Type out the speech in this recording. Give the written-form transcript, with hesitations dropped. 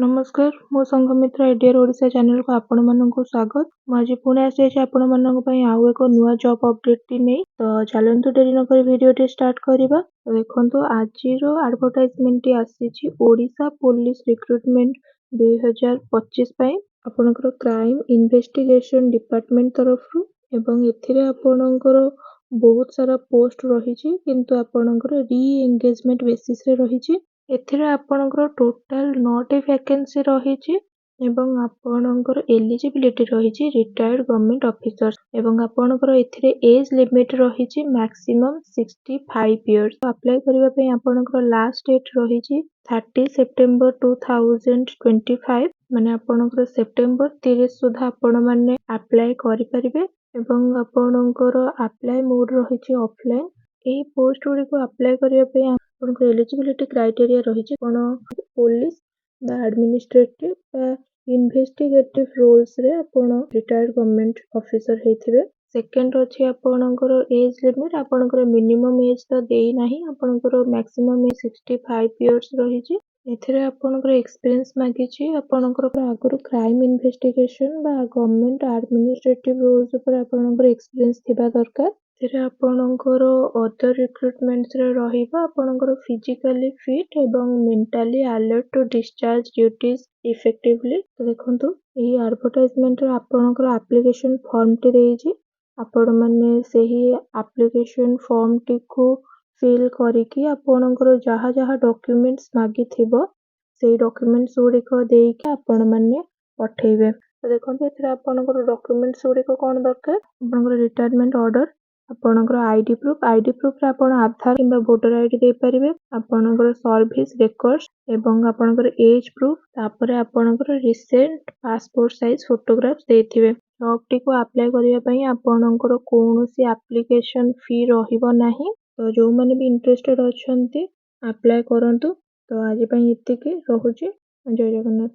नमस्कार मो Sanghamitra idea Odisha channel को आपण मानक स्वागत मुझे पुणी आसी आपण मानक आउ एक नुआ जॉब अपडेट टी नहीं तो चलतु डेरी नक वीडियो टी स्टार्ट करबा। तो देखंतु आज रो एडवर्टाइजमेंट टी आसी ओडिशा पुलिस रिक्रुटमेंट 2025 पई आपनकर क्राइम इन्वेस्टिगेशन डिपार्टमेंट तरफ रु एवं एथिरे आपनकर बहुत सारा पोस्ट रही किंतु आपनकर री एंगेजमेंट बेसिस रे रही। एथिरे आपनकर टोटल 9 वैकेंसी रही एवं आपनकर एलिजिबिलिटी रही रिटायर्ड गवर्नमेंट ऑफिसर्स एवं आपनकर एथिरे एज लिमिट रही मैक्सिमम 65 इयर्स। अप्लाई करबा पई आपनकर लास्ट डेट रही 30 सितंबर 2025 माने आपनकर सितंबर 30 सुधा आपण माने अप्लाई करि परिबे एवं आपनकर अप्लाई मोड रही ऑफलाइन। ए पोस्ट गुडी को अप्लाई करबा पई आपनकर एलिजिबिलिटी क्राइटेरिया रही पुलिस बा एडमिनिस्ट्रेटिव बा इन्वेस्टिगेटिव रोल्स रे आपण रिटायर्ड गवर्नमेंट ऑफिसर हेथिबे। सेकंड अछि आपनकर एज लिमिट आपनकर मिनिमम एज तो देई नाही आपनकर मैक्सिमम एज 65 इयर्स रही। एथिरे आपनकर एक्सपीरियंस मागिछि आपनकर आगुरु क्राइम इन्वेस्टिगेशन बा गवर्नमेंट एडमिनिस्ट्रेटिव रोल्स ऊपर आपनकर एक्सपीरियंस थिबा दरकार। एथिरे आपनकर अदर रिक्रुटमेंट्स रे रहिबा आपनकर फिजिकली फिट एवं mentally alert to discharge duties effectively. तो देखंतु एही एडवर्टाइजमेंट रे आपनकर एप्लीकेशन फॉर्म टी देइछि आपण माने सेही एप्लीकेशन फॉर्म टी को फिल करिकि आपनकर जहा जहा डॉक्यूमेंट्स मागी थिबो सेही डॉक्यूमेंट्स गुडी को देइकि आपण माने पठेइबे। तो देखंतु एथिरे आपनकर डॉक्यूमेंट्स गुडी को कोन दरकार आपनकर रिटायरमेंट ऑर्डर आपनकर आईडी प्रूफ रे आपण आधार किंबा वोटर आईडी दे परिबे आपनकर सर्विस रिकॉर्ड्स एवं आपनकर एज प्रूफ तापरे आपनकर रिसेंट पासपोर्ट साइज फोटोग्राफ्स देथिबे। जॉब टी को अप्लाई करिया पई आपनकर कोनोसी एप्लीकेशन फी रहिबो नाही। तो जो माने भी इंटरेस्टेड अछंती अप्लाई करंतु। तो आज पई इतिके रहुची। जय जगन्नाथ।